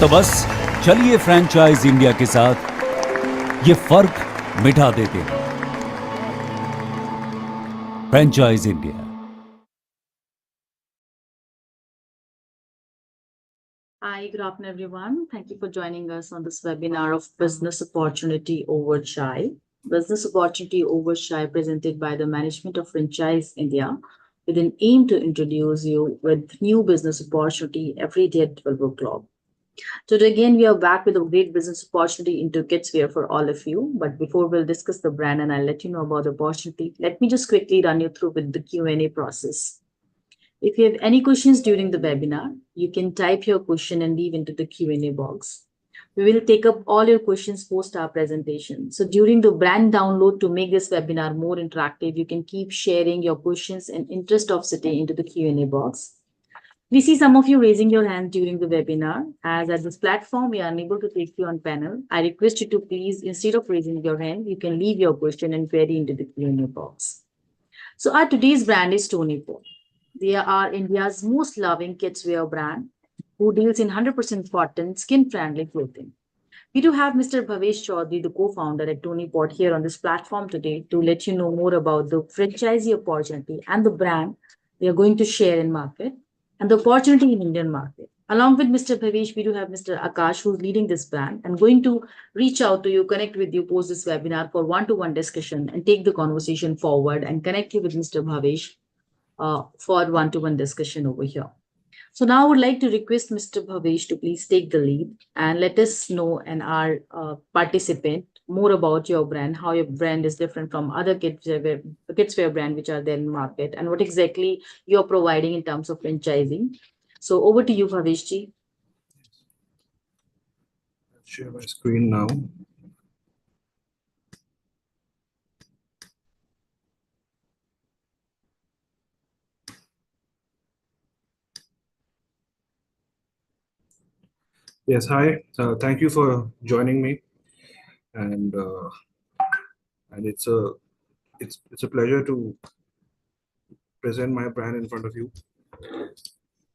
तो बस चलिए फ्रैंचाइज इंडिया के साथ ये फर्क मिटा देते हैं। Franchise India. Hi, good afternoon, everyone. Thank you for joining us on this webinar of Business Opportunity Over Chai. Business Opportunity Over Chai presented by the Management of Franchise India with an aim to introduce you with new business opportunity every day at 12 o'clock. Today again, we are back with a great business opportunity into kids wear for all of you. But before we'll discuss the brand and I'll let you know about the opportunity, let me just quickly run you through with the Q&A process. If you have any questions during the webinar, you can type your question and leave into the Q&A box. We will take up all your questions post our presentation. So during the brand download to make this webinar more interactive, you can keep sharing your questions and interest of city into the Q&A box. We see some of you raising your hand during the webinar. As at this platform, we are unable to take you on panel. I request you to please, instead of raising your hand, you can leave your question and query into the Q&A box. So our today's brand is Toony. They are India's most loving kids wear brand who deals in 100% cotton, skin-friendly clothing. We do have Mr. Bhavesh Chaudhary, the co-founder at Toony Pot, here on this platform today to let you know more about the franchisee opportunity and the brand we are going to share in market and the opportunity in Indian market. Along with Mr. Bhavesh, we do have Mr. Akash, who's leading this brand and going to reach out to you, connect with you post this webinar for one-to-one discussion and take the conversation forward and connect you with Mr. Bhavesh for one-to-one discussion over here. So now I would like to request Mr. Bhavesh to please take the lead and let us know and our participant more about your brand, how your brand is different from other kidswear brand which are there in market, and what exactly you're providing in terms of franchising. So over to you, Bhavesh ji. Share my screen now. Yes, hi. Thank you for joining me, and it's a pleasure to present my brand in front of you.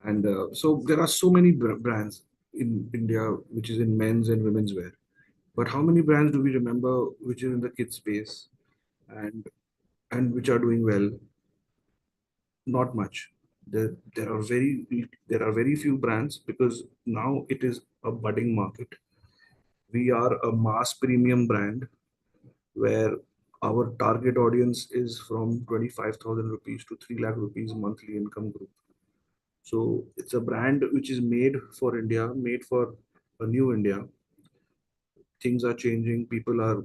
And so there are so many brands in India which is in men's and women's wear, but how many brands do we remember which is in the kids space and which are doing well? Not much. There are very few brands because now it is a budding market. We are a mass premium brand where our target audience is from 25,000 rupees to 3 lakh rupees monthly income group. So it's a brand which is made for India, made for a new India. Things are changing. People are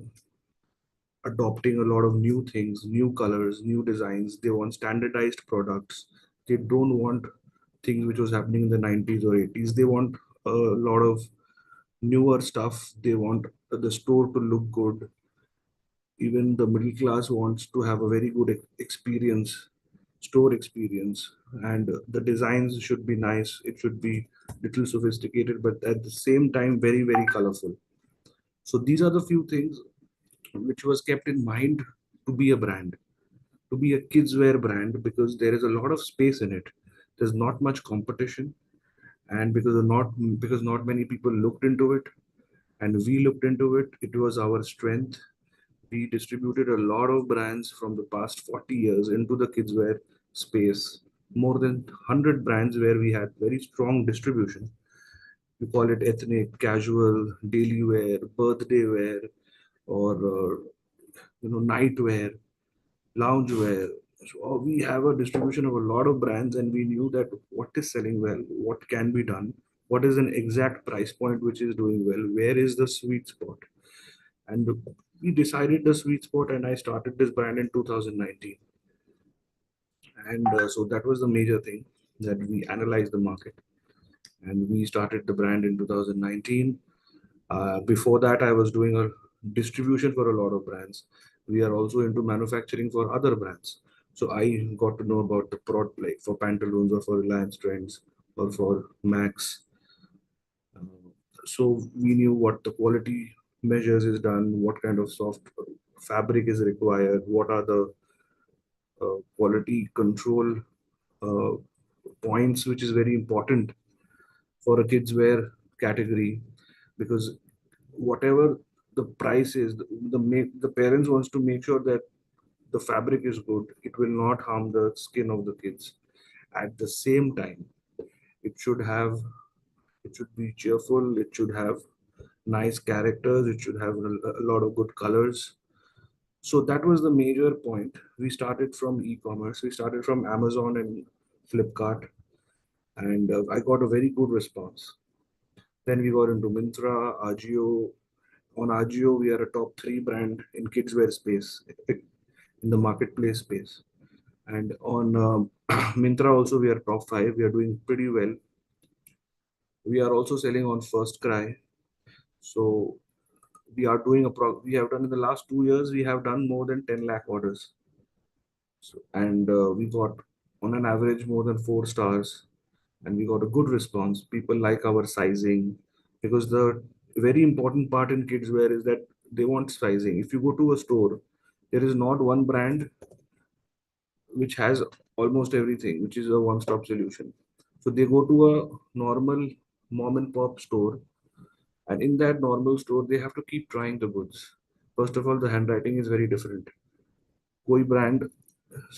adopting a lot of new things, new colors, new designs. They want standardized products. They don't want things which was happening in the 90s or 80s. They want a lot of newer stuff. They want the store to look good. Even the middle class wants to have a very good experience, store experience, and the designs should be nice. It should be little sophisticated, but at the same time very very colorful. So these are the few things which was kept in mind to be a brand, to be a kids wear brand, because there is a lot of space in it. There's not much competition, and because not many people looked into it, and we looked into it. It was our strength. We distributed a lot of brands from the past 40 years into the kids wear space. More than 100 brands where we had very strong distribution. We call it ethnic, casual, daily wear, birthday wear, or night wear, lounge wear. So we have a distribution of a lot of brands, and we knew that what is selling well, what can be done, what is an exact price point which is doing well, where is the sweet spot. And we decided the sweet spot, and I started this brand in 2019. And so that was the major thing, that we analyzed the market, and we started the brand in 2019. Before that, I was doing a distribution for a lot of brands. We are also into manufacturing for other brands. So I got to know about the prod play for Pantaloons or for Reliance Trends or for Max. So we knew what the quality measures is done, what kind of soft fabric is required, what are the quality control uh, points which is very important for a kids wear category, because whatever the price is, the parents wants to make sure that the fabric is good, it will not harm the skin of the kids. At the same time, it should have, it should be cheerful, it should have nice characters, it should have a lot of good colors. So that was the major point. We started from e-commerce, we started from Amazon and Flipkart, and I got a very good response. Then we got into Myntra, Agio. On Agio we are a top 3 brand in kids wear space, in the marketplace space. And on Myntra also we are top 5. We are doing pretty well. We are also selling on First Cry. So we are doing we have done in the last 2 years, we have done more than 10 lakh orders. So, and we got on an average more than 4 stars, and we got a good response. People like our sizing, because the very important part in kids wear is that they want sizing. If you go to a store, there is not one brand which has almost everything, which is a one-stop solution. So they go to a normal mom and pop store, and in that normal store, they have to keep trying the goods. First of all, the handwriting is very different. Koi brand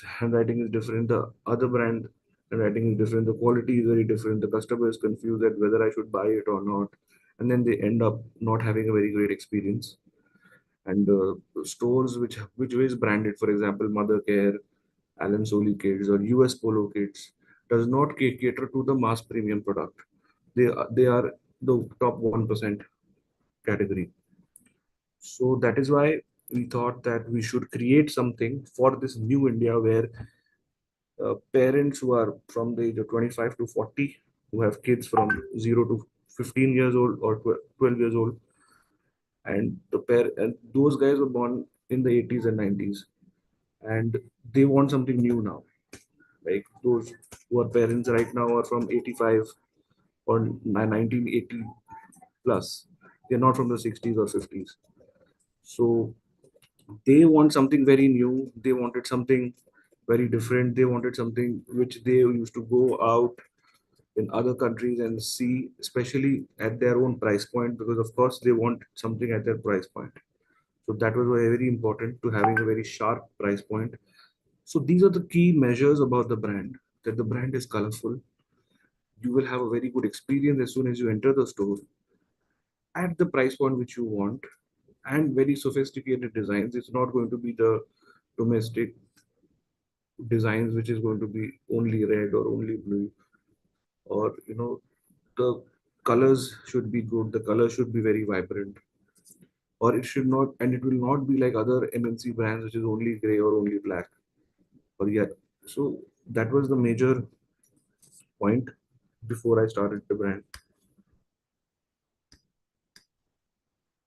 handwriting is different. The other brand handwriting is different. The quality is very different. The customer is confused at whether I should buy it or not, and then they end up not having a very great experience. And stores which is branded, for example, Mother Care, Allen Solly Kids, or US Polo Kids, does not cater to the mass premium product. They are the top 1% category. So that is why we thought that we should create something for this new India, where parents who are from the age of 25 to 40, who have kids from 0 to 15 years old or 12 years old, and those guys were born in the 80s and 90s, and they want something new now. Like those who are parents right now are from 85 or 1980 plus. They're not from the 60s or 50s. So they want something very new. They wanted something very different. They wanted something which they used to go out in other countries and see, especially at their own price point, because of course they want something at their price point. So that was very important, to having a very sharp price point. So these are the key measures about the brand, that the brand is colorful. You will have a very good experience as soon as you enter the store at the price point which you want, and very sophisticated designs. It's not going to be the domestic designs which is going to be only red or only blue, or the colors should be good, the colors should be very vibrant, or it should not, and it will not be like other MNC brands which is only gray or only black or yeah. So that was the major point before I started the brand.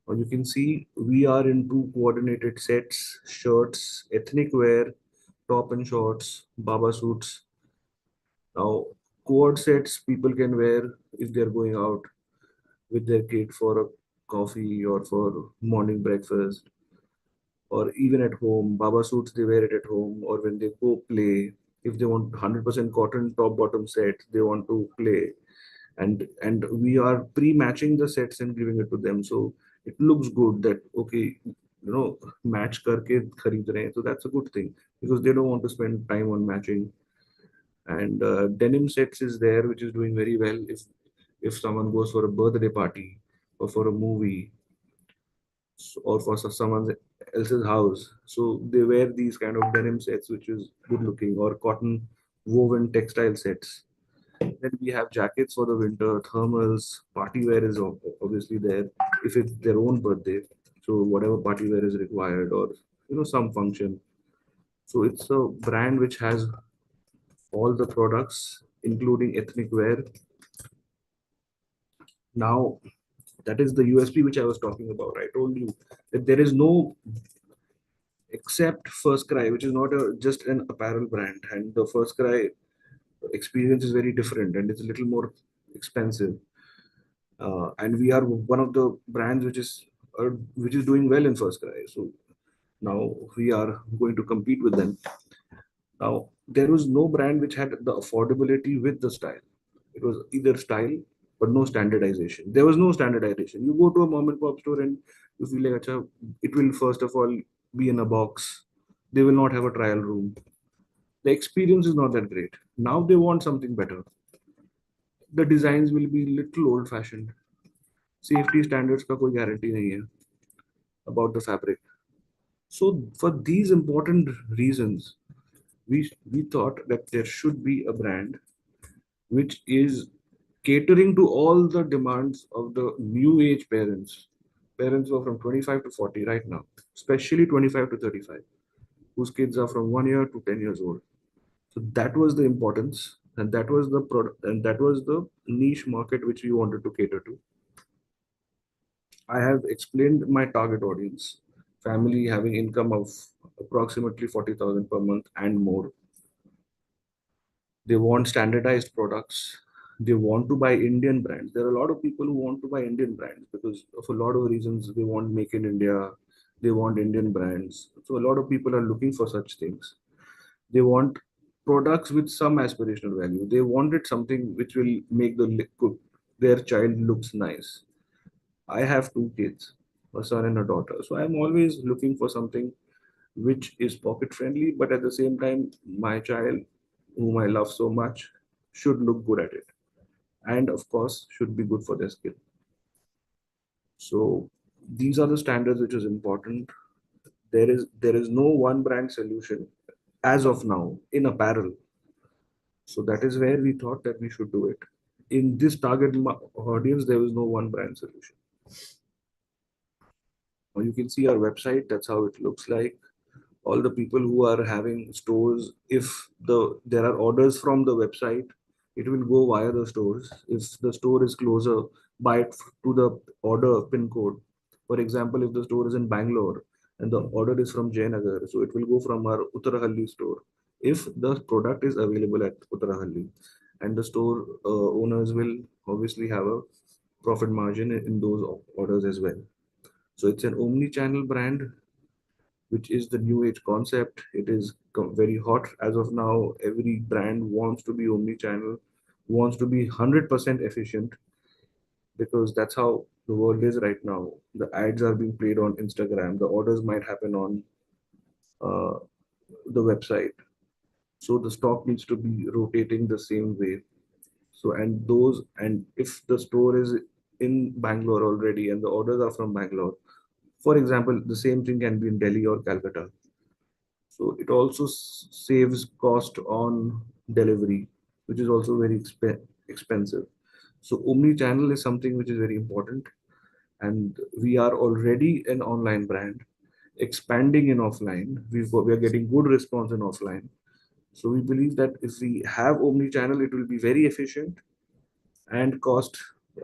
Or you can see we are into coordinated sets, shirts, ethnic wear, top and shorts, baba suits. Now, coord sets people can wear if they're going out with their kid for a coffee or for morning breakfast, or even at home. Baba suits, they wear it at home, or when they go play. If they want 100% cotton top bottom set, they want to play, and we are pre-matching the sets and giving it to them, so it looks good that okay, match karke khareed rahe hain. So that's a good thing, because they don't want to spend time on matching. And denim sets is there, which is doing very well. If someone goes for a birthday party or for a movie, or for someone else's house, so they wear these kind of denim sets, which is good looking, or cotton woven textile sets. Then we have jackets for the winter, thermals, party wear is obviously there if it's their own birthday. So whatever party wear is required, or some function. So it's a brand which has all the products, including ethnic wear. Now that is the USP which I was talking about. I told you that there is no, except First Cry, which is not just an apparel brand, and the First Cry experience is very different and it's a little more expensive. And we are one of the brands which is doing well in First Cry. So now we are going to compete with them. Now there was no brand which had the affordability with the style. It was either style but no standardization. There was no standardization. You go to a mom and pop store and you feel like, acha, it will first of all be in a box. They will not have a trial room. The experience is not that great. Now they want something better. The designs will be little old fashioned. Safety standards का कोई guarantee नहीं है about the fabric. So for these important reasons, we thought that there should be a brand which is catering to all the demands of the new age parents. Parents who are from 25 to 40 right now, especially 25 to 35, whose kids are from 1 year to 10 years old. So that was the importance, and that was the product, and that was the niche market which we wanted to cater to. I have explained my target audience, family having income of approximately 40,000 per month and more. They want standardized products. They want to buy Indian brands. There are a lot of people who want to buy Indian brands because of a lot of reasons. They want make in India. They want Indian brands. So a lot of people are looking for such things. They want products with some aspirational value. They wanted something which will make their child looks nice. I have two kids, a son and a daughter. So I'm always looking for something which is pocket friendly, but at the same time, my child, whom I love so much, should look good at it. And of course, should be good for their skin. So these are the standards which is important. There is no one brand solution as of now in apparel. So that is where we thought that we should do it. In this audience, there was no one brand solution. Now you can see our website. That's how it looks like. All the people who are having stores, if there are orders from the website, it will go via the stores. If the store is closer, buy it to the order pin code. For example, if the store is in Bangalore and the order is from Jayanagar, so it will go from our Uttarahalli store. If the product is available at Uttarahalli, and the store owners will obviously have a profit margin in those orders as well. So it's an omni-channel brand, which is the new age concept. It is very hot as of now. Every brand wants to be omni-channel, wants to be 100% efficient, because that's how the world is right now. The ads are being played on Instagram. The orders might happen on uh, the website. So the stock needs to be rotating the same way. So and if the store is in Bangalore already and the orders are from Bangalore, for example, the same thing can be in Delhi or Calcutta. So it also saves cost on delivery, which is also very expensive. So omni-channel is something which is very important, and we are already an online brand, expanding in offline. We are getting good response in offline. So we believe that if we have omni-channel, it will be very efficient and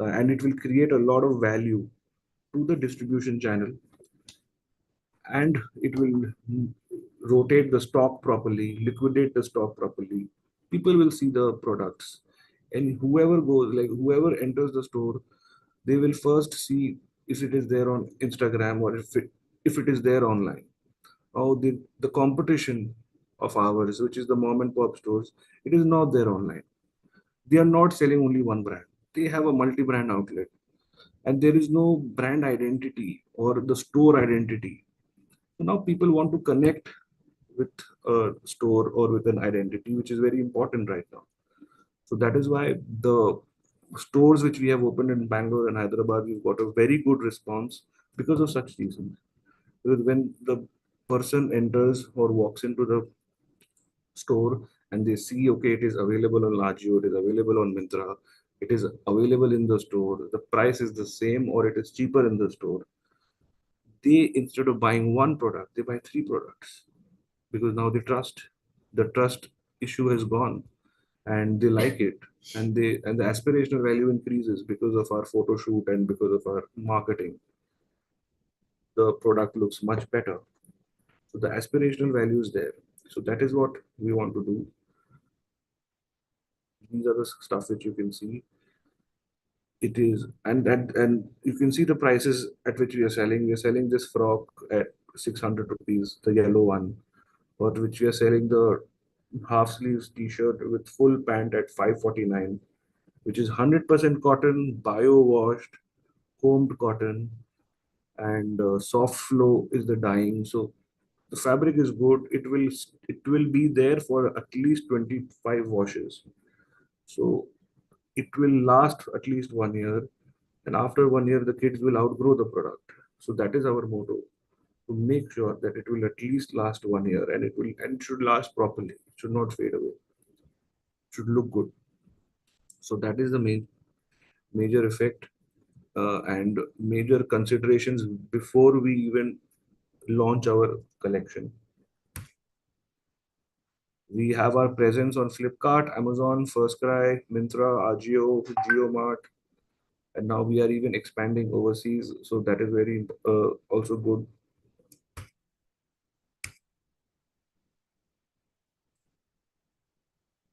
and it will create a lot of value to the distribution channel, and it will rotate the stock properly, liquidate the stock properly. People will see the products, and whoever enters the store, they will first see if it is there on Instagram or if it is there online. Now the competition of ours, which is the mom and pop stores, it is not there online. They are not selling only one brand. They have a multi-brand outlet, and there is no brand identity or the store identity. So now people want to connect with a store or with an identity, which is very important right now. So that is why the stores which we have opened in Bangalore and Hyderabad, we've got a very good response because of such reasons. Because when the person enters or walks into the store and they see, okay, it is available on Lajio, it is available on Mintra, it is available in the store, the price is the same or it is cheaper in the store. They, instead of buying one product, they buy three products, because now they trust. The trust issue has gone, and they like it, and the aspirational value increases because of our photo shoot and because of our marketing. The product looks much better, so the aspirational value is there. So that is what we want to do. These are the stuff which you can see. It is, and you can see the prices at which we are selling. We are selling this frock at 600 rupees, the yellow one, for which we are selling the half sleeves t-shirt with full pant at 549. which is 100% cotton, bio-washed, combed cotton, and soft flow is the dyeing. So the fabric is good. It will be there for at least 25 washes. So it will last at least 1 year, and after 1 year the kids will outgrow the product. So that is our motto, to make sure that it will at least last 1 year, and it should last properly. It should not fade away. It should look good. So that is the major effect, and major considerations before we even launch our collection. We have our presence on Flipkart, Amazon, FirstCry, Myntra, Ajio, JioMart, and now we are even expanding overseas. So that is very also good.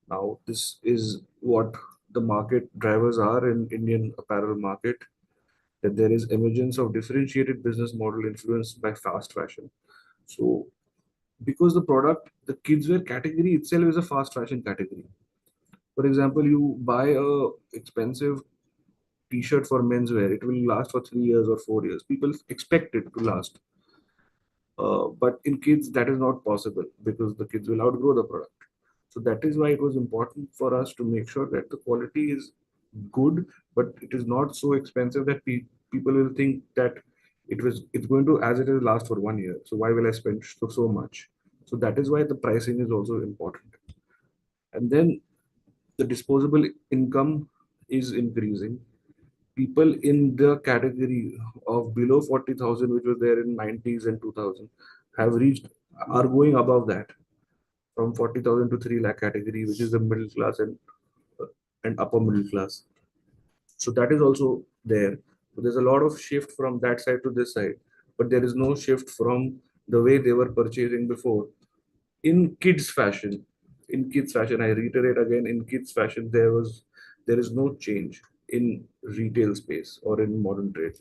Now this is what the market drivers are in Indian apparel market. That there is emergence of differentiated business model influenced by fast fashion. So because the kids wear category itself is a fast fashion category. For example, you buy a expensive t-shirt for menswear, it will last for 3 years or 4 years. People expect it to last. But in kids, that is not possible because the kids will outgrow the product. So that is why it was important for us to make sure that the quality is good, but it is not so expensive that people will think that it's going to, as it is, last for 1 year. So why will I spend so much? So that is why the pricing is also important. And then the disposable income is increasing. People in the category of below 40,000, which was there in 90s and 2000, have reached are going above that, from 40,000 to 3 lakh category, which is the middle class and upper middle class. So that is also there. So there's a lot of shift from that side to this side, but there is no shift from the way they were purchasing before. In kids fashion, I reiterate again, in kids fashion, there is no change in retail space or in modern trade.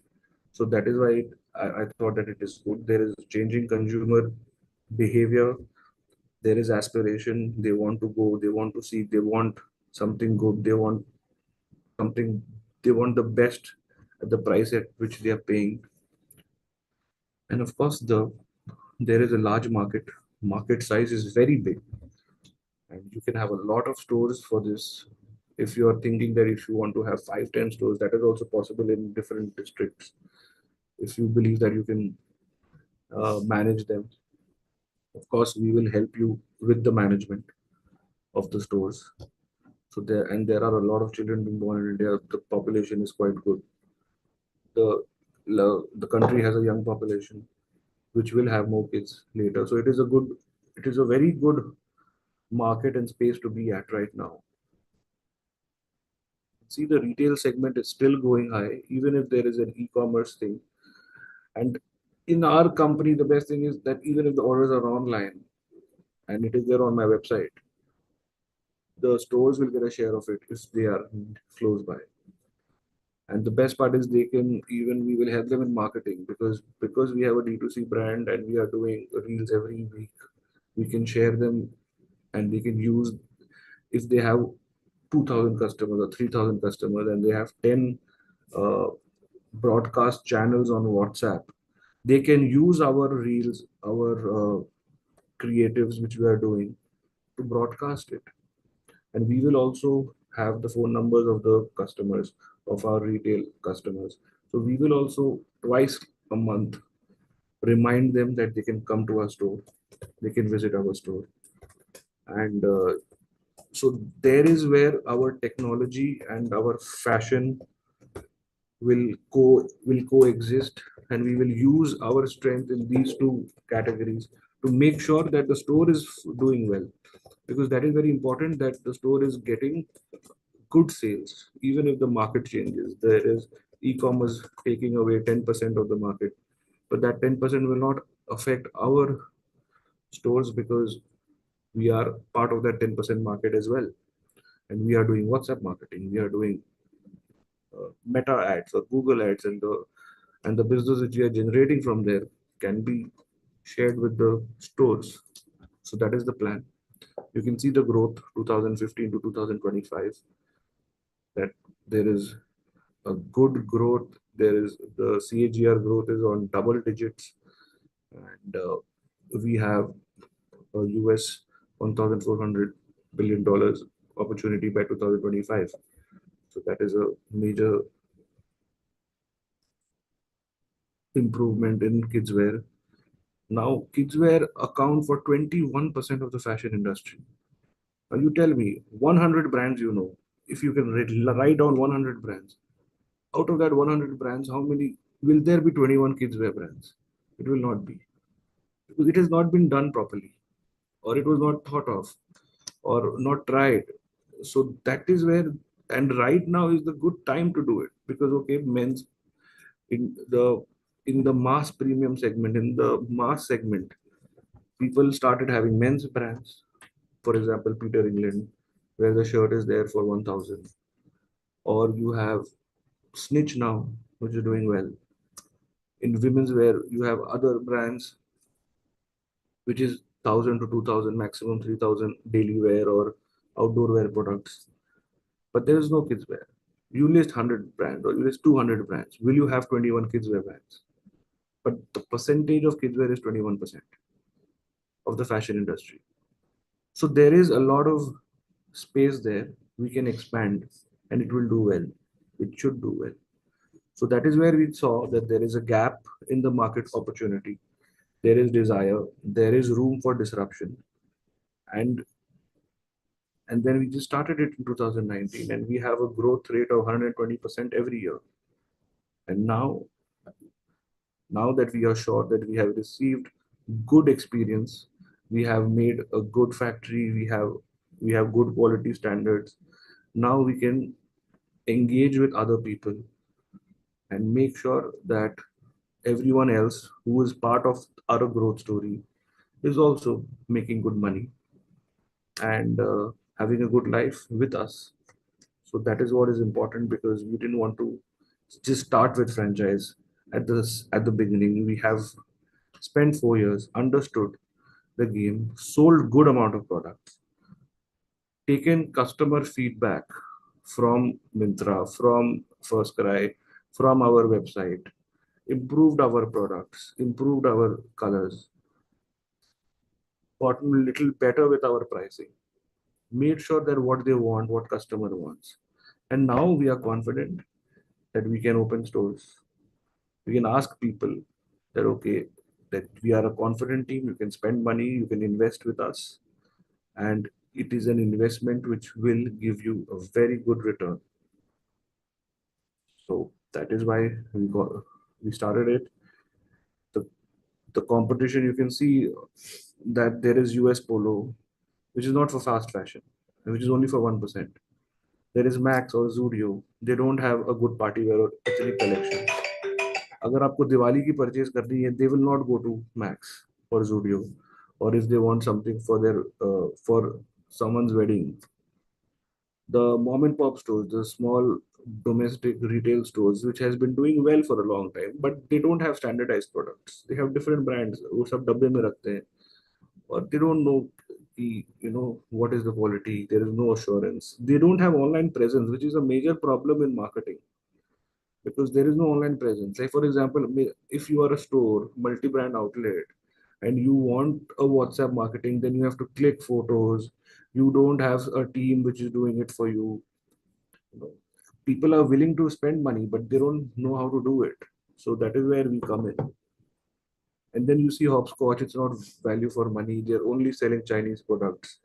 So that is why I thought that it is good. There is changing consumer behavior. There is aspiration. They want to go. They want to see. They want something good. Something. They want the best at the price at which they are paying. And of course, there is a large market. Market size is very big, and you can have a lot of stores for this. If you are thinking that if you want to have 5, 10 stores, that is also possible in different districts. If you believe that you can manage them, of course, we will help you with the management of the stores. So there are a lot of children being born in India. The population is quite good. The country has a young population, which will have more kids later. So it is a very good market and space to be at right now. See, the retail segment is still going high, even if there is an e-commerce thing. And in our company, the best thing is that even if the orders are online and it is there on my website, the stores will get a share of it if they are close by. And the best part is we will help them in marketing, because we have a D2C brand and we are doing reels every week. We can share them, and they can use, if they have 2,000 customers or 3,000 customers and they have 10 uh, broadcast channels on WhatsApp, they can use our reels, our creatives which we are doing, to broadcast it. And we will also have the phone numbers of the customers, of our retail customers. So we will also twice a month remind them that they can come to our store, they can visit our store. And so there is where our technology and our fashion will coexist, and we will use our strength in these two categories to make sure that the store is doing well, because that is very important, that the store is getting good sales. Even if the market changes, there is e-commerce taking away 10% of the market, but that 10% will not affect our stores, because we are part of that 10% market as well. And we are doing WhatsApp marketing, we are doing meta ads or Google ads, and the business which we are generating from there can be shared with the stores. So that is the plan. You can see the growth 2015 to 2025. that there is a good growth. There is the CAGR growth is on double digits, and we have a US $1,400 billion opportunity by 2025. So that is a major improvement in kidswear. Now, kidswear account for 21% of the fashion industry. Now, you tell me 100 brands you know. If you can write down 100 brands, out of that 100 brands, how many will there be 21 kidswear brands? It will not be, because it has not been done properly, or it was not thought of, or not tried. So that is where, and right now is the good time to do it, because okay, men's in the mass premium segment, in the mass segment, people started having men's brands. For example, Peter England, where the shirt is there for 1,000, or you have Snitch now, which is doing well. In women's wear, you have other brands which is 1,000 to 2,000, maximum 3,000 daily wear or outdoor wear products. But there is no kids wear. You list 100 brands or you list 200 brands. Will you have 21 kids wear brands? But the percentage of kids wear is 21% of the fashion industry. So there is a lot of space there. We can expand and it will do well. It should do well. So that is where we saw that there is a gap in the market opportunity. There is desire, there is room for disruption. And and then we just started it in 2019 and we have a growth rate of 120% every year. And now that we are sure that we have received good experience, we have made a good factory, we have good quality standards. Now we can engage with other people and make sure that everyone else who is part of our growth story is also making good money and having a good life with us. So that is what is important, because we didn't want to just start with franchise at the beginning. We have spent 4 years, understood the game, sold good amount of products, taken customer feedback from Mintra, from First Cry, from our website, improved our products, improved our colors, gotten a little better with our pricing, made sure that what they want, what customer wants. And now we are confident that we can open stores. We can ask people that, okay, that we are a confident team, you can spend money, you can invest with us, and it is an investment which will give you a very good return. So that is why we started it. The, the competition, you can see that there is US Polo, which is not for fast fashion, which is only for 1%. There is Max or Zudio. They don't have a good party wear or ethnic collection. अगर आपको दिवाली की purchase करनी है, they will not go to Max or Zudio, or if they want something for their for someone's wedding, the mom and pop stores, the small domestic retail stores, which has been doing well for a long time, but they don't have standardized products. They have different brands. वो सब डब्बे में रखते हैं, or they don't know what is the quality. There is no assurance. They don't have online presence, which is a major problem in marketing, because there is no online presence. Like for example, if you are a store, multi-brand outlet, and you want a WhatsApp marketing, then you have to click photos. You don't have a team which is doing it for you. You know, people are willing to spend money, but they don't know how to do it. So that is where we come in. And then you see hopscotch, it's not value for money. They're only selling Chinese products,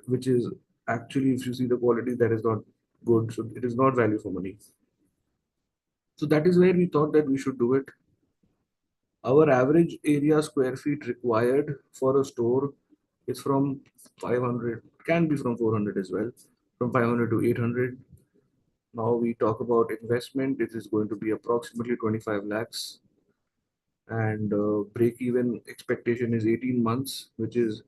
which is actually, if you see the quality, that is not good. So it is not value for money. So that is where we thought that we should do it. Our average area square feet required for a store is from 500, can be from 400 as well, from 500 to 800. Now we talk about investment. It is going to be approximately 25 lakhs, and break even expectation is 18 months, which is,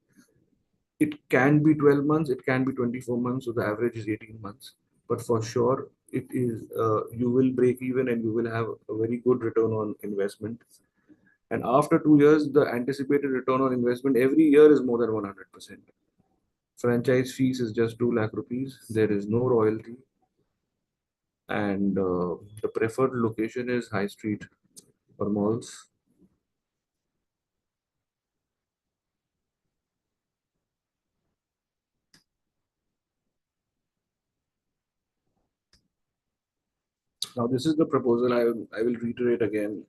it can be 12 months, it can be 24 months. So the average is 18 months, but for sure it is, you will break even and you will have a very good return on investment. And after 2 years, the anticipated return on investment every year is more than 100%. Franchise fees is just 2 lakh rupees. There is no royalty. and the preferred location is high street or malls. Now, this is the proposal. I will reiterate again.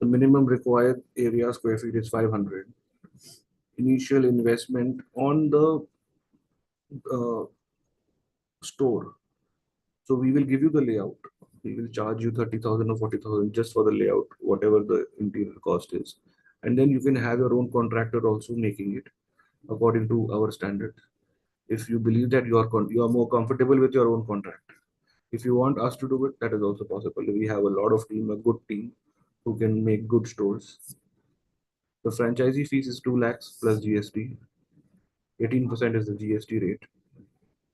The minimum required area square feet is 500. Initial investment on the uh, store. So we will give you the layout. We will charge you 30,000 or 40,000 just for the layout, whatever the interior cost is. And then you can have your own contractor also making it according to our standards. If you believe that you are more comfortable with your own contract. If you want us to do it, that is also possible. We have a lot of team, a good team who can make good stores. The franchisee fees is 2 lakhs plus GST. 18% is the GST rate.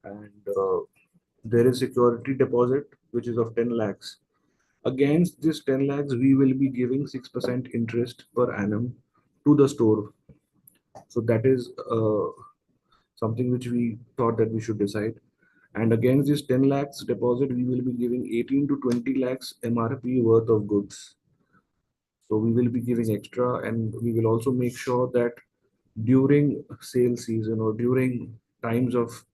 And there is security deposit, which is of 10 lakhs. Against this 10 lakhs, we will be giving 6% interest per annum to the store. So that is something which we thought that we should decide. And against this 10 lakhs deposit, we will be giving 18 to 20 lakhs MRP worth of goods. So we will be giving extra, and we will also make sure that during sale season or during times of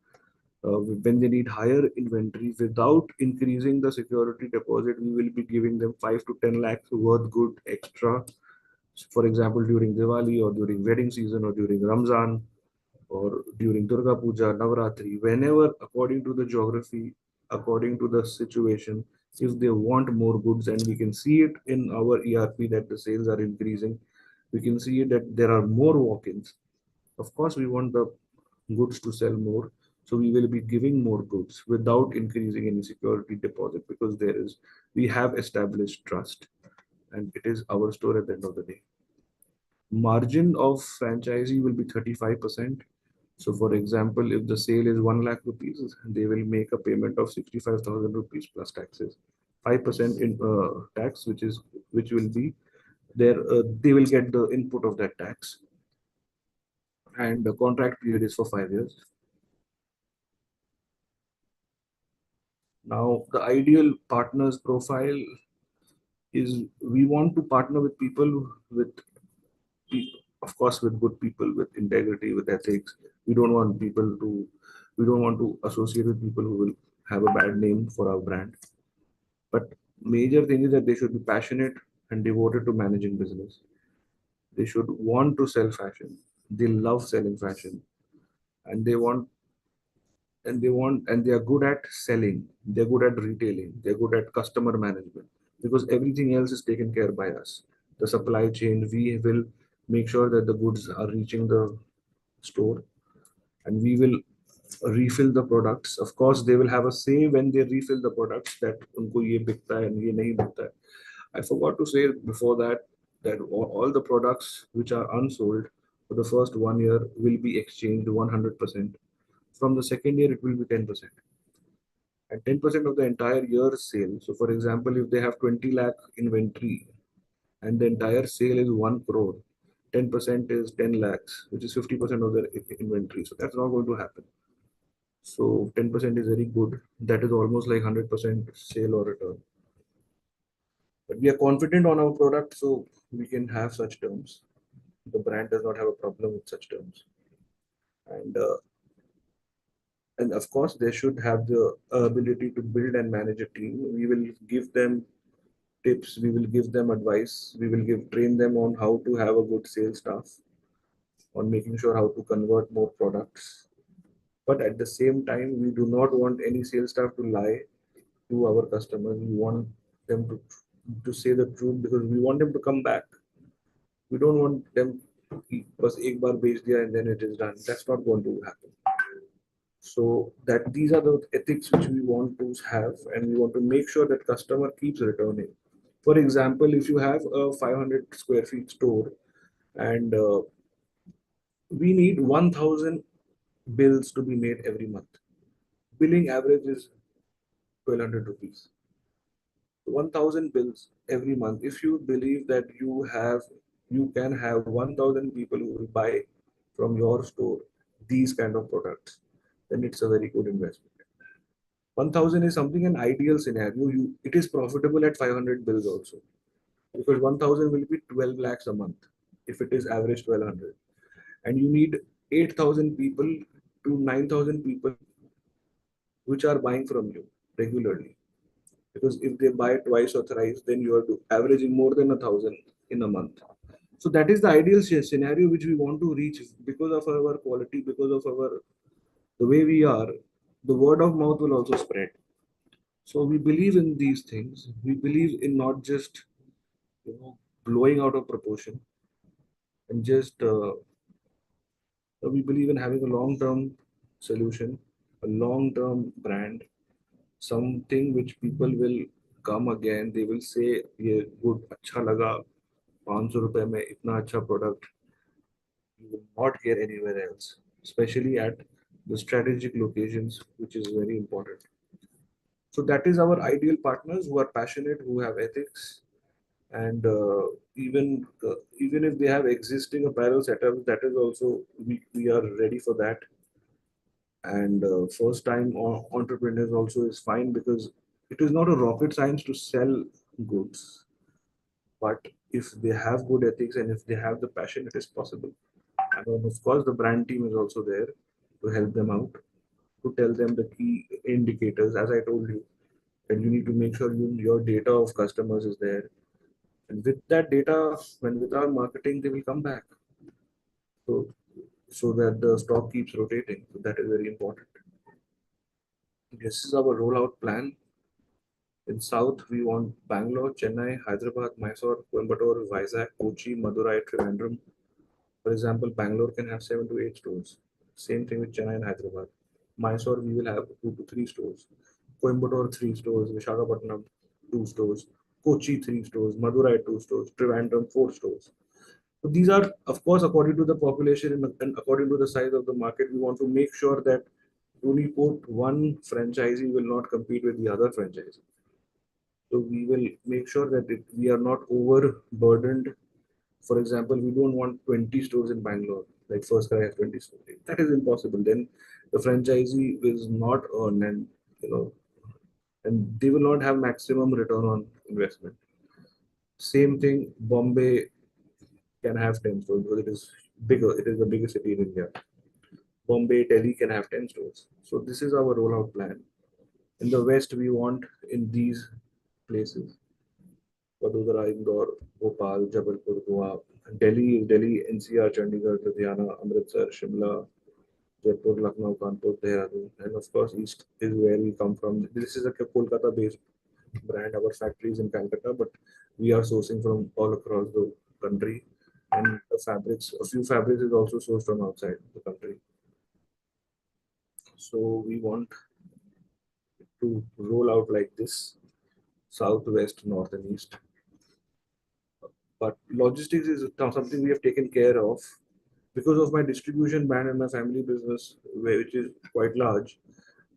when they need higher inventory without increasing the security deposit, we will be giving them 5 to 10 lakhs worth good extra. For example, during Diwali or during wedding season or during Ramzan or during Durga Puja, Navratri, whenever according to the geography, according to the situation, if they want more goods, and we can see it in our ERP that the sales are increasing, we can see it that there are more walk-ins. Of course, we want the goods to sell more, so we will be giving more goods without increasing any security deposit because we have established trust, and it is our store at the end of the day. Margin of franchisee will be 35%. So, for example, if the sale is 1 lakh rupees, they will make a payment of 65,000 rupees plus taxes. 5% in tax, which will be there. They will get the input of that tax, and the contract period is for 5 years. Now, the ideal partners profile is we want to partner with people with, of course, with good people, with integrity, with ethics. We don't want people to, we don't want to associate with people who will have a bad name for our brand. But major thing is that they should be passionate and devoted to managing business. They should want to sell fashion. They love selling fashion, and they are good at selling. They're good at retailing. They're good at customer management because everything else is taken care by us. The supply chain, we will make sure that the goods are reaching the store, and we will refill the products. Of course, they will have a say when they refill the products that unko ye bikta hai and ye nahi bikta hai. I forgot to say before that all the products which are unsold for the first 1 year will be exchanged 100%. From the second year, it will be 10%. And 10% of the entire year's sale. So, for example, if they have 20 lakh inventory and the entire sale is 1 crore, 10% is 10 lakhs, which is 50% of their inventory. So, that's not going to happen. So, 10% is very good. That is almost like 100% sale or return. But we are confident on our product, so we can have such terms. The brand does not have a problem with such terms. And and of course, they should have the ability to build and manage a team. We will give them tips, we will give them advice, we will train them on how to have a good sales staff, on making sure how to convert more products. But at the same time, we do not want any sales staff to lie to our customers. We want them to say the truth because we want them to come back. We don't want them बस एक बार बेच दिया and then it is done. That's not going to happen. So that these are the ethics which we want to have, and we want to make sure that customer keeps returning. For example, if you have a 500 square feet store and we need 1,000 bills to be made every month, billing average is 1,200 rupees. 1,000 bills every month. If you believe that you can have 1,000 people who will buy from your store these kind of products, then it's a very good investment. 1,000 is something an ideal scenario. It is profitable at 500 bills also, because 1,000 will be 12 lakhs a month if it is average 1,200, and you need 8,000 people to 9,000 people which are buying from you regularly. Because if they buy twice or thrice, then you are averaging more than 1,000 in a month. So that is the ideal scenario which we want to reach. Because of our quality, because of our the way we are, the word of mouth will also spread. So we believe in these things. We believe in not just, blowing out of proportion, and just we believe in having a long-term solution, a long-term brand, something which people will come again. They will say, "ये good, अच्छा लगा, 500 रुपए में इतना अच्छा product." You will not hear anywhere else, especially at the strategic locations, which is very important. So that is our ideal partners who are passionate, who have ethics, and even if they have existing apparel setup, that is also we are ready for that. And first time entrepreneurs also is fine, because it is not a rocket science to sell goods, but if they have good ethics and if they have the passion, it is possible. And then of course the brand team is also there to help them out, to tell them the key indicators, as I told you, that you need to make sure your data of customers is there, and with that data, when with our marketing, they will come back, so so that the stock keeps rotating. So that is very important. This is our rollout plan. In South, we want Bangalore, Chennai, Hyderabad, Mysore, Coimbatore, Vizag, Kochi, Madurai, Trivandrum. For example, Bangalore can have 7 to 8 stores. Same thing with Chennai and Hyderabad. Mysore, we will have 2 to 3 stores. Coimbatore, 3 stores. Visakhapatnam, 2 stores. Kochi, 3 stores. Madurai, 2 stores. Trivandrum, 4 stores. So these are, of course, according to the population and according to the size of the market. We want to make sure that only put one franchisee will not compete with the other franchisee. So we will make sure that we are not overburdened. For example, we don't want 20 stores in Bangalore, like First Cry has 20 stores. That is impossible. Then the franchisee is not earn, and you know, and they will not have maximum return on investment. Same thing, Bombay can have 10 stores because it is bigger. It is the biggest city in India. Bombay, Delhi can have 10 stores. So this is our rollout plan. In the West, we want in these places: Vadodara, Indore, Bhopal, Jabalpur, Goa. Delhi, NCR, Chandigarh, Ludhiana, Amritsar, Shimla, Jaipur, Lucknow, Kanpur, Dehradun, and of course East is where we come from. This is a Kolkata-based brand. Our factory is in Calcutta, but we are sourcing from all across the country. And the fabrics, a few fabrics is also sourced from outside the country. So we want to roll out like this: south, west, north, and east. But logistics is something we have taken care of because of my distribution band and my family business, which is quite large.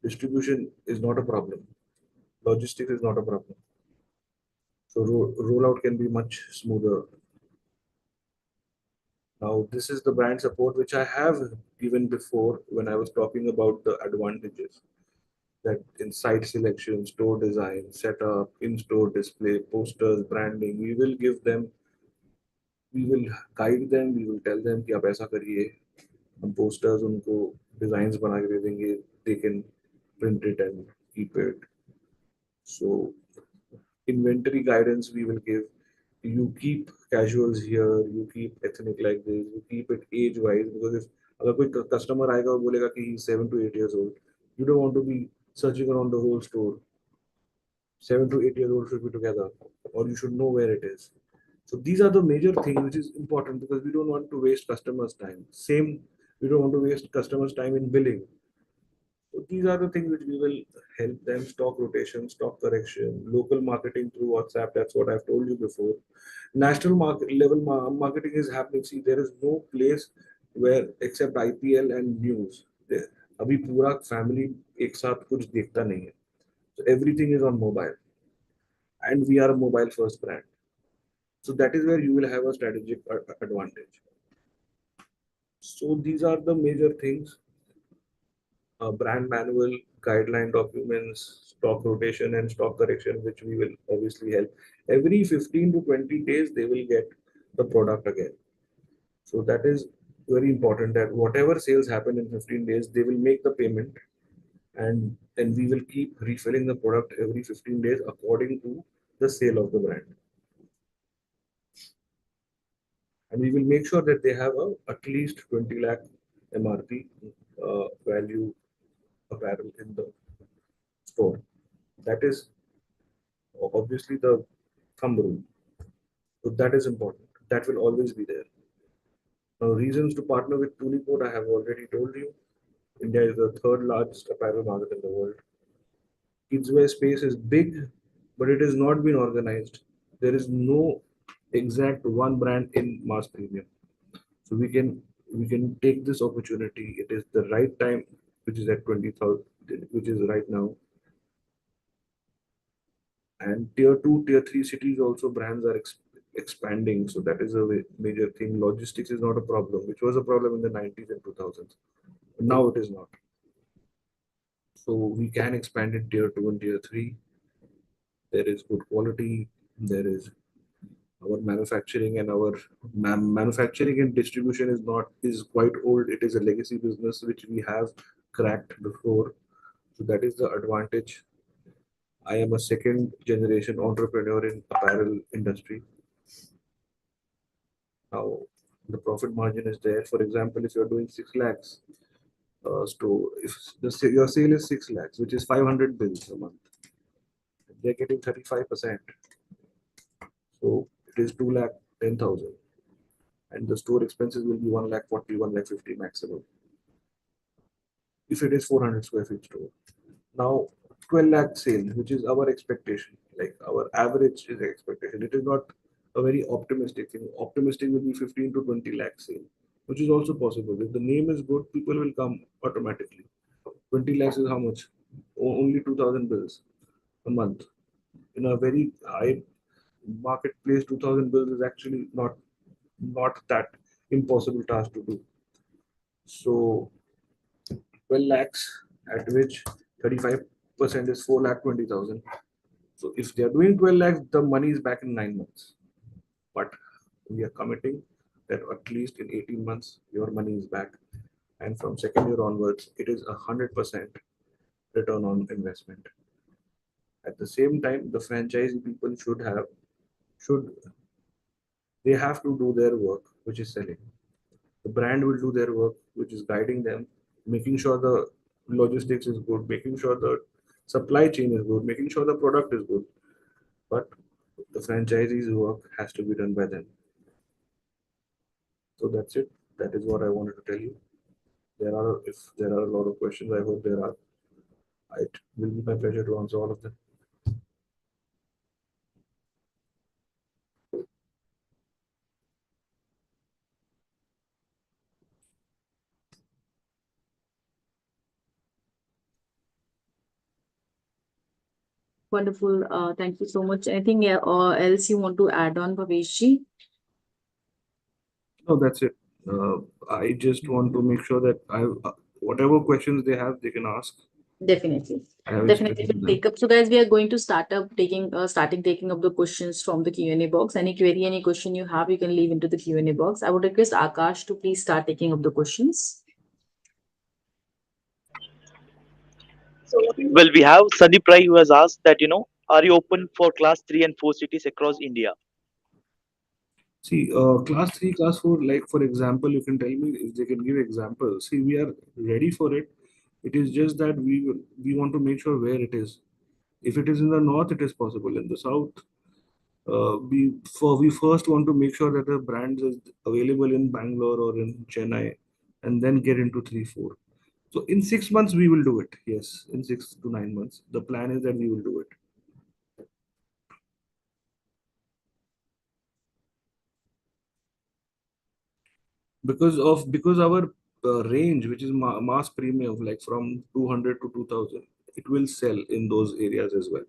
Distribution is not a problem. Logistics is not a problem. So rollout can be much smoother. Now, this is the brand support which I have given before when I was talking about the advantages, that in site selection, store design, setup, in-store display, posters, branding. We will guide them. We will tell them कि आप ऐसा करिए. हम posters उनको designs बना के दे देंगे. They can print it and keep it. So inventory guidance we will give. You keep casuals here, you keep ethnic like this, you keep it age wise, because if अगर कोई customer आएगा और बोलेगा कि he's 7 to 8 years old, you don't want to be searching around the whole store. 7 to 8 years old should be together, or you should know where it is. So these are the major things which is important, because we don't want to waste customers' time. Same, we don't want to waste customers' time in billing. So these are the things which we will help them: stock rotation, stock correction, local marketing through WhatsApp. That's what I've told you before. National market level marketing is happening. See, there is no place where except IPL and news. अभी पूरा family एक साथ कुछ देखता नहीं है. So everything is on mobile, and we are a mobile first brand. So that is where you will have a strategic advantage. So these are the major things: brand manual, guideline documents, stock rotation and stock correction, which we will obviously help. Every 15 to 20 days, they will get the product again. So that is very important, that whatever sales happen in 15 days, they will make the payment, and we will keep refilling the product every 15 days according to the sale of the brand. And we will make sure that they have at least 20 lakh MRP value apparel in the store. That is obviously the thumb rule. So that is important. That will always be there. Now, reasons to partner with Toony, I have already told you. India is the third largest apparel market in the world. Kidswear space is big, but it has not been organized. There is no exact one brand in mass premium. So we can take this opportunity. It is the right time, which is at 20,000, which is right now. And tier two, tier three cities also brands are expanding. So that is a major thing. Logistics is not a problem, which was a problem in the 90s and 2000s. But now it is not. So we can expand in tier two and tier three. There is good quality. There is our manufacturing, and our manufacturing and distribution is quite old. It is a legacy business which we have cracked before. So that is the advantage. I am a second generation entrepreneur in apparel industry. Now the profit margin is there. For example, if you're doing 6 lakhs store, if your sale is 6 lakhs, which is 500 bills a month, they're getting 35%. So it is 2 lakh 10,000, and the store expenses will be 1 lakh 40, 1 lakh 50 maximum. If it is 400 square feet store. Now 12 lakh sale, which is our expectation, like our average is expectation. It is not a very optimistic thing. Optimistic will be 15 to 20 lakh sale, which is also possible. If the name is good, people will come automatically. 20 lakhs is how much? Only 2,000 bills a month. In a very high marketplace, 2,000 bills is actually not that impossible task to do. So 12 lakhs, at which 35% is 4 lakh 20,000. So if they are doing 12 lakhs, the money is back in 9 months. But we are committing that at least in 18 months, your money is back. And from second year onwards, it is 100% return on investment. At the same time, the franchise people should they have to do their work, which is selling. The brand will do their work, which is guiding them, making sure the logistics is good, making sure the supply chain is good, making sure the product is good. But the franchisee's work has to be done by them. So that's it. That is what I wanted to tell you. If there are a lot of questions, I hope there are. It will be my pleasure to answer all of them. Wonderful. Thank you so much. Anything else you want to add on, Bhaveshji? No, that's it. I just want to make sure that whatever questions they have, they can ask. Definitely. I have Definitely explained to will them. take up. So guys, we are going to starting taking up the questions from the Q&A box. Any query, any question you have, you can leave into the Q&A box. I would request Akash to please start taking up the questions. Well, we have Sandeep Rai who has asked that, are you open for class 3 and 4 cities across India? See, class 3, class 4, like for example, you can tell me if they can give examples. See, we are ready for it. It is just that we want to make sure where it is. If it is in the north, it is possible. In the south, we first want to make sure that the brand is available in Bangalore or in Chennai, and then get into 3, 4. So in 6 months we will do it. Yes, in 6 to 9 months, the plan is that we will do it. Because our range, which is mass premium, like from 200 to 2,000, it will sell in those areas as well.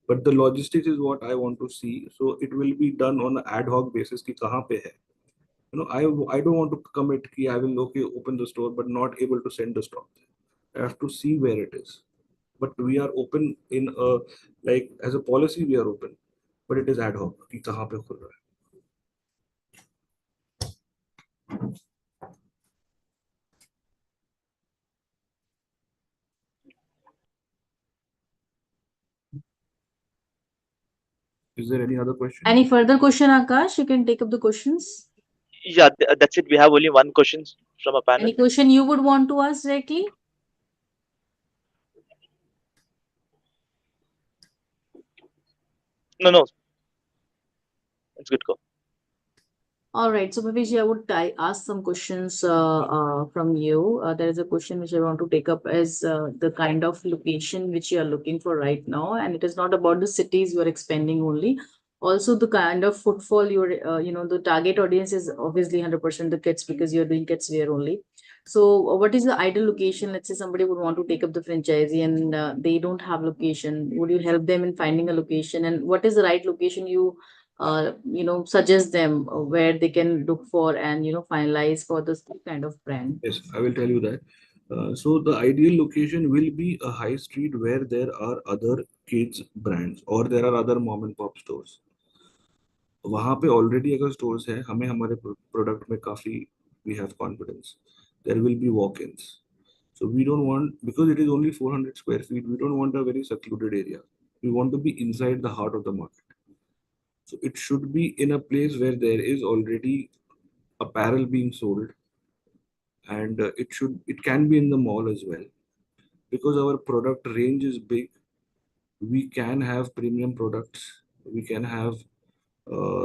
But the logistics is what I want to see. So it will be done on an ad hoc basis. Ki kahan pe hai. I don't want to commit. Ki I will open the store, but not able to send the stock. I have to see where it is. but we are open in a, like, as a policy we are open, but it is ad hoc कि कहाँ पे खुल रहा है. Is there any other question? Any further question, Akash? You can take up the questions. Yeah, that's it. We have only one question from a panel. Any question you would want to ask directly? No. It's good. Go. All right. So, Bhavishji, I would ask some questions from you. There is a question which I want to take up as the kind of location which you are looking for right now. And it is not about the cities you are expanding only. Also, the kind of footfall you're, the target audience is obviously 100% the kids because you're doing kids wear only. So, what is the ideal location? Let's say somebody would want to take up the franchisee and they don't have location. Would you help them in finding a location? And what is the right location you suggest them where they can look for and finalize for this kind of brand? Yes, I will tell you that. So the ideal location will be a high street where there are other kids brands or there are other mom and pop stores. वहाँ पे already अगर stores है, हमें हमारे product में काफी we have confidence. There will be walk-ins. So we don't want, because it is only 400 square feet, we don't want a very secluded area. We want to be inside the heart of the market. So it should be in a place where there is already apparel being sold, and it can be in the mall as well. Because our product range is big, we can have premium products, we can have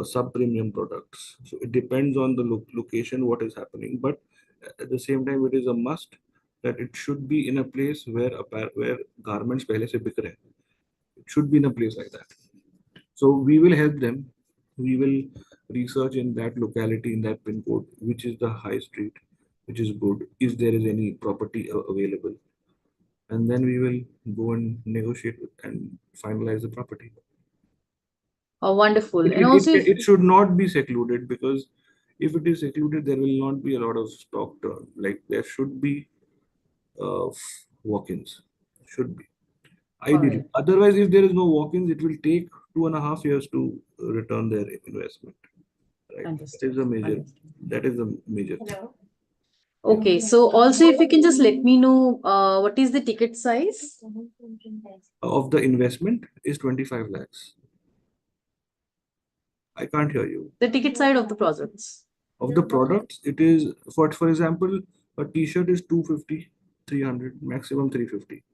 sub premium products. So it depends on the location what is happening, but at the same time it is a must that it should be in a place where garments पहले से बिक रहे हैं. It should be in a place like that. So we will help them. We will research in that locality, in that pin code, which is the high street, which is good, if there is any property available. And then we will go and negotiate and finalize the property. Oh, wonderful. It, And it, also, it, it should not be secluded, because if it is secluded, there will not be a lot of stock turn. Like there should be walk-ins. Should be. Ideally. right. Otherwise, if there is no walk-ins, it will take 2.5 years to return their investment. Right. Understood. That is a major thing. Okay, so also if you can just let me know what is the ticket size? Of the investment is 25 lakhs. I can't hear you. The ticket side of the products. Of the products, it is, for example, a t-shirt is 250, 300, maximum 350.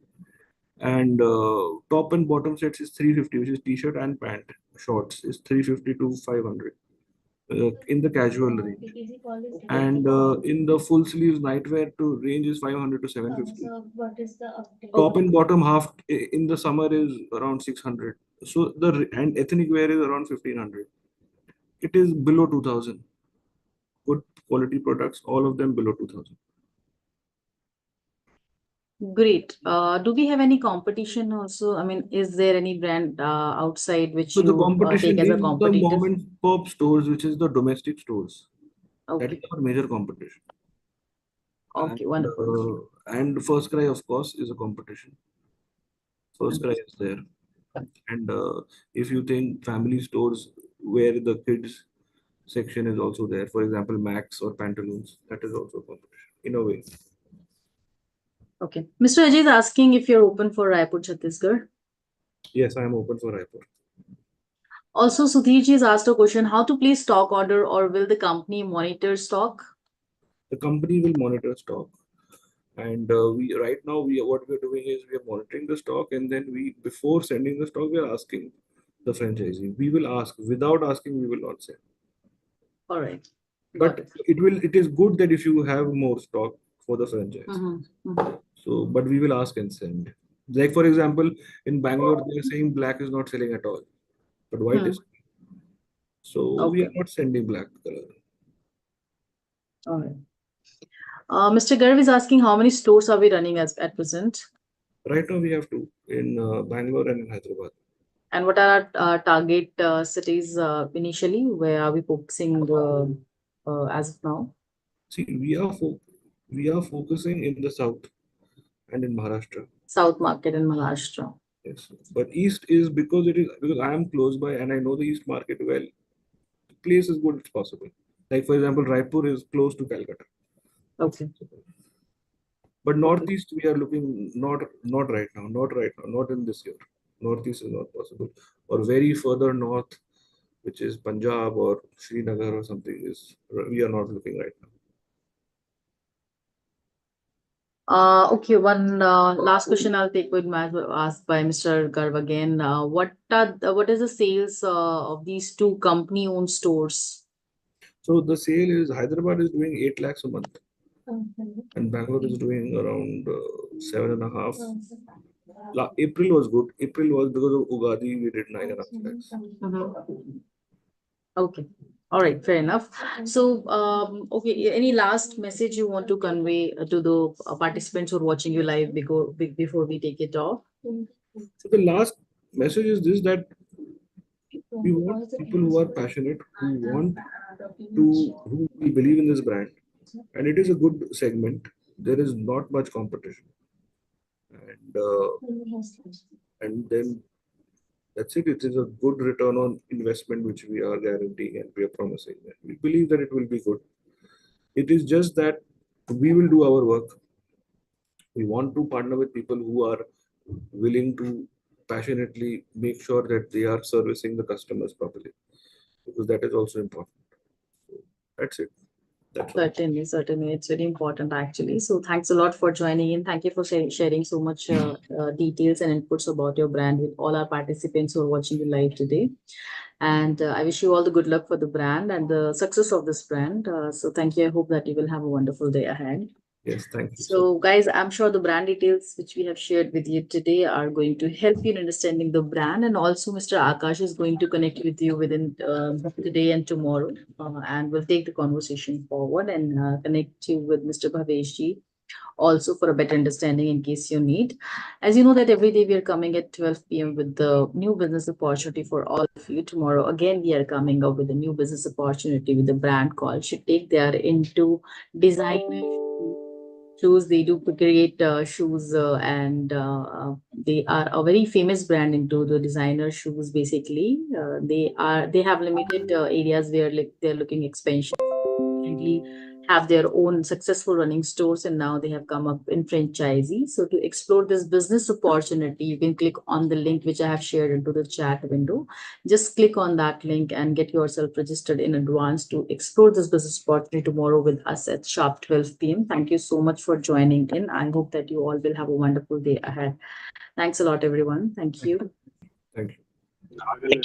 And top and bottom sets is 350, which is t-shirt and pant. Shorts is 350 to 500 in the casual range. And in the full sleeves nightwear to range is 500 to 750. Top and bottom half in the summer is around 600. So and ethnic wear is around 1500. It is below 2000. Good quality products, all of them below 2000. Great. Do we have any competition also? I mean, is there any brand outside which So the you competition take as a is the competitive? mom and pop stores, which is the domestic stores. That Okay. is our major competition. Okay, wonderful. And First Cry, of course, is a competition. First Cry is there. And if you think family stores where the kids section is also there, for example, Max or Pantaloons, that is also a competition in a way. Okay. Mr. Ajay is asking if you're open for Raipur, Chhattisgarh. Yes, I am open for Raipur. Also, Sudhirji has asked a question, how to place stock order or will the company monitor stock? The company will monitor stock. And right now what we're doing is we are monitoring the stock, and then before sending the stock, we are asking the franchisee. We will ask. Without asking, we will not send. All right. But it is good that if you have more stock for the franchise. So, but we will ask and send. Like for example, in Bangalore, they are saying black is not selling at all, but white is. So we are not sending black color. All right. Mr. Garv is asking how many stores are we running at present? Right now we have two in Bangalore and in Hyderabad. And what are our target cities initially? Where are we focusing as of now? See, we are focusing in the south and in Maharashtra. South market in Maharashtra. Yes, but East is because I am close by and I know the East market well. The place is good, it's possible. Like for example, Raipur is close to Calcutta. Okay. But Northeast, we are looking not right now, not in this year. Northeast is not possible. Or very further north, which is Punjab or Srinagar or something, is we are not looking right now. Okay, one last question I'll take with asked by Mr. Garv again. What is the sales of these two company-owned stores? So the sale is Hyderabad is doing 8 lakhs a month, and Bangalore is doing around 7.5. April was good. April was because of Ugadi, we did 9.5 lakhs. Mhm. Okay. All right, fair enough. So, okay, any last message you want to convey to the participants who are watching you live before we take it off? So the last message is this, that we want people who are passionate, who believe in this brand, and it is a good segment. There is not much competition, and then that's it. It is a good return on investment which we are guaranteeing and we are promising. And we believe that it will be good. It is just that we will do our work. We want to partner with people who are willing to passionately make sure that they are servicing the customers properly, because that is also important. So that's it. That's all. Certainly, it's very important actually. So, thanks a lot for joining in. Thank you for sharing so much details and inputs about your brand with all our participants who are watching you live today. And I wish you all the good luck for the brand and the success of this brand. So, thank you. I hope that you will have a wonderful day ahead. Yes, thank you. So, guys, I'm sure the brand details which we have shared with you today are going to help you in understanding the brand. And also, Mr. Akash is going to connect with you within today and tomorrow. And we'll take the conversation forward and connect you with Mr. Bhaveshji also for a better understanding in case you need. As you know that every day we are coming at 12 p.m. with the new business opportunity for all of you. Tomorrow, again, we are coming up with a new business opportunity with a brand called Should Take. They are into design shoes. They do create shoes and they are a very famous brand into the designer shoes. Basically, they have limited areas where like they're looking expansion. Currently have their own successful running stores and now they have come up in franchisee. So to explore this business opportunity, you can click on the link which I have shared into the chat window. Just click on that link and get yourself registered in advance to explore this business opportunity tomorrow with us at sharp 12 p.m. Thank you so much for joining in. I hope that you all will have a wonderful day ahead. Thanks a lot, everyone. Thank you. Thank you. Thank